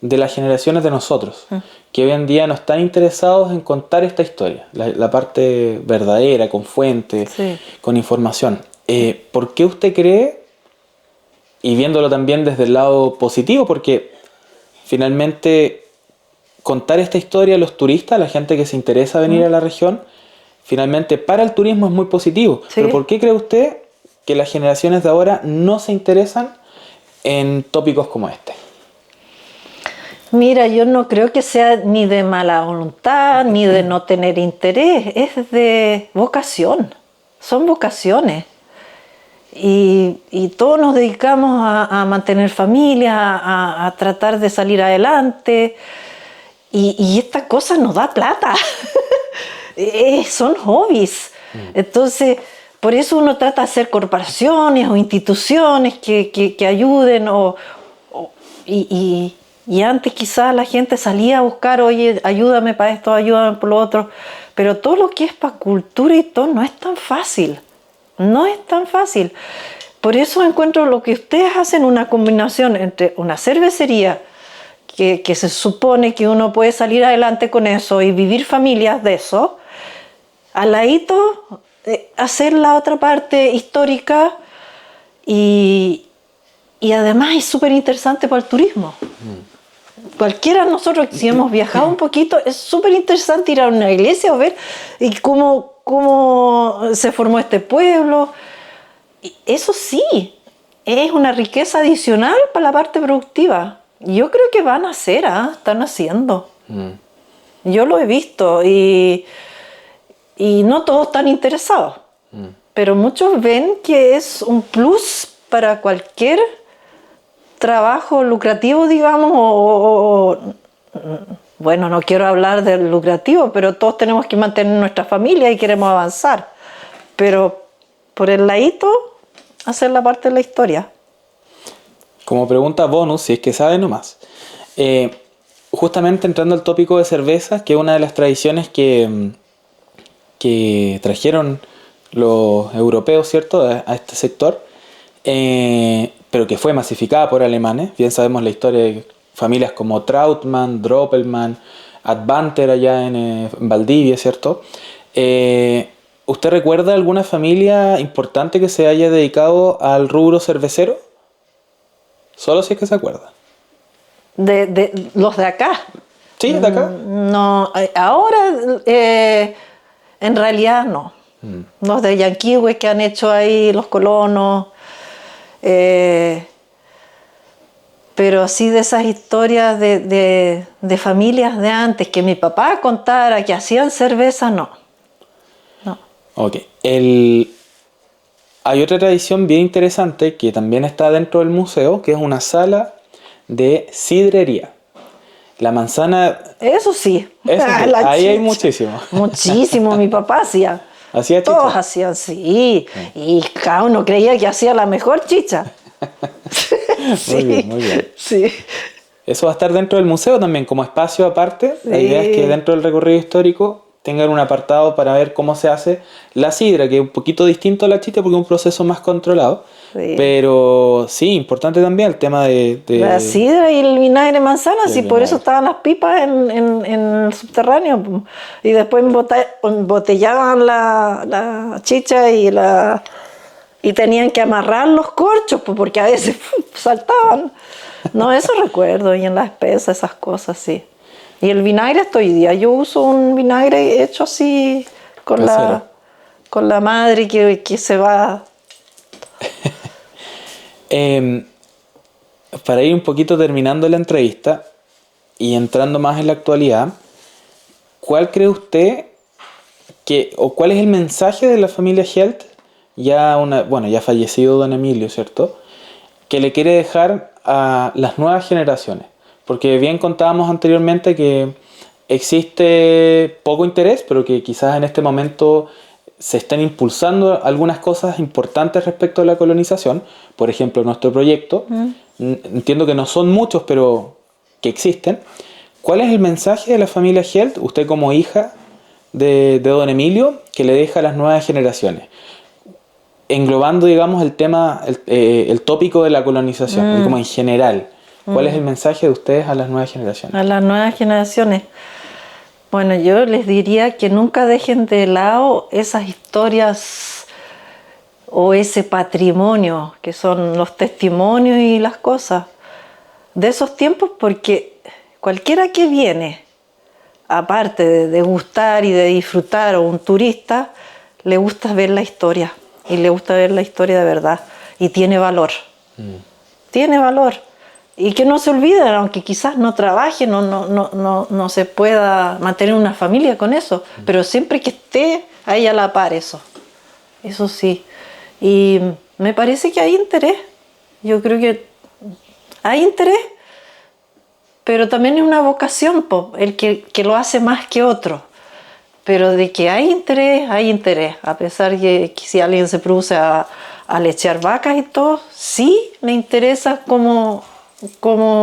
de las generaciones de nosotros, que hoy en día no están interesados en contar esta historia, la parte verdadera, con fuentes, con información. ¿Por qué usted cree, y viéndolo también desde el lado positivo, porque finalmente contar esta historia a los turistas, a la gente que se interesa venir a la región, finalmente para el turismo es muy positivo? Pero ¿por qué cree usted que las generaciones de ahora no se interesan en tópicos como este? Mira, yo no creo que sea ni de mala voluntad, ni de no tener interés, es de vocación, son vocaciones. Y todos nos dedicamos a mantener familia, a tratar de salir adelante, y esta cosa nos da plata, son hobbies. Entonces, por eso uno trata de hacer corporaciones o instituciones que ayuden, y antes quizás la gente salía a buscar, oye, ayúdame para esto, ayúdame por lo otro, pero todo lo que es para cultura y todo no es tan fácil. No es tan fácil. Por eso encuentro lo que ustedes hacen, una combinación entre una cervecería, que se supone que uno puede salir adelante con eso y vivir familias de eso, al ladito hacer la otra parte histórica, y además es súper interesante para el turismo. Cualquiera de nosotros, si hemos viajado un poquito, es súper interesante ir a una iglesia o ver y cómo se formó este pueblo. Y eso sí, es una riqueza adicional para la parte productiva. Yo creo que van a hacer, están haciendo. Yo lo he visto y y no todos están interesados. Pero muchos ven que es un plus para cualquier trabajo lucrativo, digamos, bueno, no quiero hablar del lucrativo, pero todos tenemos que mantener nuestra familia y queremos avanzar. Pero por el ladito, hacer la parte de la historia. Como pregunta bonus, si es que sabe nomás. Justamente entrando al tópico de cervezas, que es una de las tradiciones que trajeron los europeos, ¿cierto?, a este sector, pero que fue masificada por alemanes. Bien sabemos la historia de familias como Trautmann, Droppelmann, Advanter allá en Valdivia, ¿cierto? ¿Usted recuerda alguna familia importante que se haya dedicado al rubro cervecero? Solo si es que se acuerda. De los de acá. ¿Sí, de acá? No, ahora en realidad no. Los de Yanquihue que han hecho ahí los colonos, pero sí de esas historias de familias de antes, que mi papá contara que hacían cerveza, no. Ok. Hay otra tradición bien interesante que también está dentro del museo, que es una sala de sidrería. La manzana... Eso sí. Ahí hay muchísimo. Muchísimo, mi papá hacía. ¿Hacía chicha? Todos hacían, sí. Y cada uno creía que hacía la mejor chicha. Sí, muy bien, muy bien. Sí. Eso va a estar dentro del museo también, como espacio aparte. Sí. La idea es que dentro del recorrido histórico tengan un apartado para ver cómo se hace la sidra, que es un poquito distinto a la chicha porque es un proceso más controlado. Sí. Pero sí, importante también el tema de la sidra y el vinagre de manzana, sí, por eso estaban las pipas en el subterráneo. Y después embotellaban la chicha y tenían que amarrar los corchos, porque a veces saltaban. No, eso recuerdo, y en la espesa, esas cosas, sí. Y el vinagre hasta hoy día. Yo uso un vinagre hecho así con la madre que se va. Para ir un poquito terminando la entrevista y entrando más en la actualidad, ¿cuál cree usted o cuál es el mensaje de la familia Helt, ya fallecido don Emilio, ¿cierto?, que le quiere dejar a las nuevas generaciones? Porque bien contábamos anteriormente que existe poco interés, pero que quizás en este momento se están impulsando algunas cosas importantes respecto a la colonización. Por ejemplo, nuestro proyecto. Entiendo que no son muchos, pero que existen. ¿Cuál es el mensaje de la familia Helt, usted como hija de don Emilio, que le deja a las nuevas generaciones? Englobando, digamos, el tema, el tópico de la colonización, como en general. ¿Cuál es el mensaje de ustedes a las nuevas generaciones? A las nuevas generaciones. Bueno, yo les diría que nunca dejen de lado esas historias o ese patrimonio que son los testimonios y las cosas de esos tiempos, porque cualquiera que viene, aparte de degustar y de disfrutar, o un turista, le gusta ver la historia, y le gusta ver la historia de verdad, y tiene valor. Tiene valor. Y que no se olviden, aunque quizás no trabajen, no se pueda mantener una familia con eso, pero siempre que esté ahí a la par eso sí. Y me parece que hay interés, yo creo que hay interés, pero también es una vocación, el que lo hace más que otro, pero de que hay interés, a pesar que si alguien se produce a lechear vacas y todo, sí le interesa cómo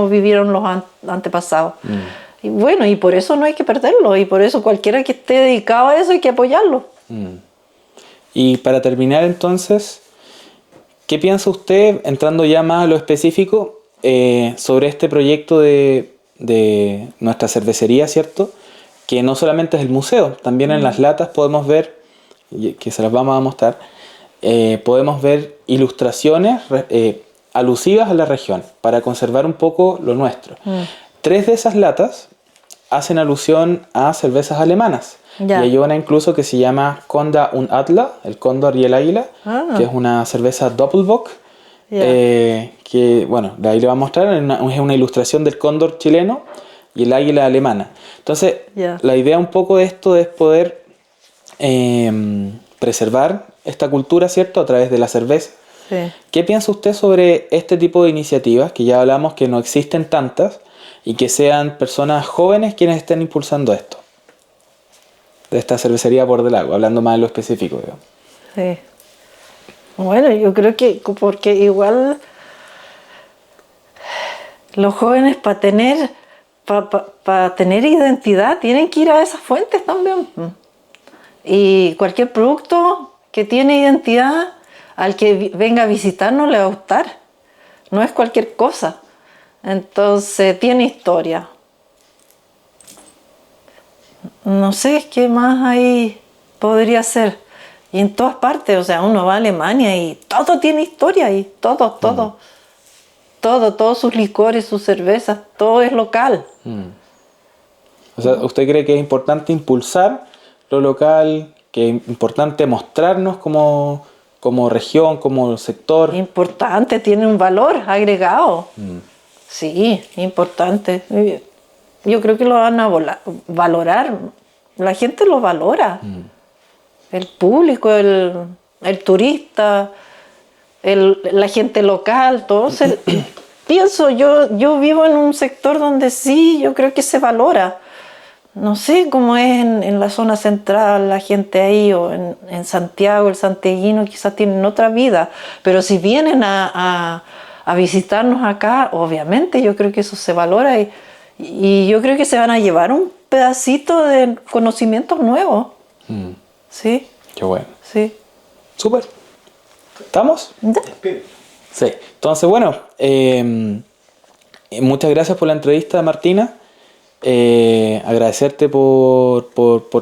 vivieron los antepasados. Y bueno, y por eso no hay que perderlo, y por eso cualquiera que esté dedicado a eso hay que apoyarlo. Y para terminar entonces, ¿qué piensa usted, entrando ya más a lo específico, sobre este proyecto de nuestra cervecería, ¿cierto? Que no solamente es el museo, también en las latas podemos ver, que se las vamos a mostrar, podemos ver ilustraciones alusivas a la región, para conservar un poco lo nuestro. 3 de esas latas hacen alusión a cervezas alemanas. Y hay una incluso que se llama Konda und Adler, el cóndor y el águila, que es una cerveza Doppelbock, que, bueno, de ahí le voy a mostrar, es una ilustración del cóndor chileno y el águila alemana. Entonces, la idea un poco de esto es poder preservar esta cultura, ¿cierto?, a través de la cerveza. Sí. ¿Qué piensa usted sobre este tipo de iniciativas, que ya hablamos que no existen tantas, y que sean personas jóvenes quienes estén impulsando esto? De esta cervecería Bord del Lago, hablando más en lo específico, digamos. Sí. Bueno, yo creo que porque igual los jóvenes para tener identidad tienen que ir a esas fuentes también. Y cualquier producto que tiene identidad, al que venga a visitarnos le va a gustar. No es cualquier cosa. Entonces tiene historia. No sé qué más ahí podría ser. Y en todas partes, o sea, uno va a Alemania y todo tiene historia ahí, todo. Todos sus licores, sus cervezas, todo es local. O sea, ¿usted cree que es importante impulsar lo local, que es importante mostrarnos como región, como sector? Importante, tiene un valor agregado. Sí, importante. Yo creo que lo van a valorar. La gente lo valora. El público, el turista, la gente local, todos. Pienso, yo vivo en un sector donde sí, yo creo que se valora. No sé cómo es en la zona central la gente ahí, o en Santiago, el santiaguino quizás tienen otra vida, pero si vienen a visitarnos acá, obviamente yo creo que eso se valora y yo creo que se van a llevar un pedacito de conocimientos nuevos. ¿Sí? Qué bueno. Sí. Súper. ¿Estamos? ¿Ya? Sí. Entonces, bueno, muchas gracias por la entrevista, Martina. Agradecerte por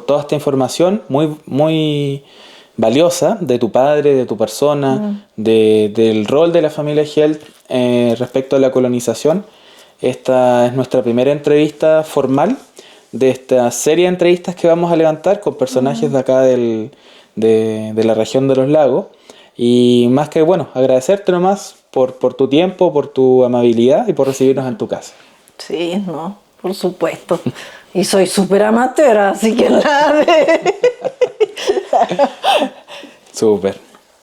toda esta información muy valiosa de tu padre, de tu persona, del rol de la familia Helt respecto a la colonización. Esta es nuestra primera entrevista formal de esta serie de entrevistas que vamos a levantar con personajes de acá de la región de los lagos. Y más que, bueno, agradecerte nomás por tu tiempo, por tu amabilidad y por recibirnos en tu casa. Sí, no, por supuesto. Y soy súper amateur, así que nada de... Súper.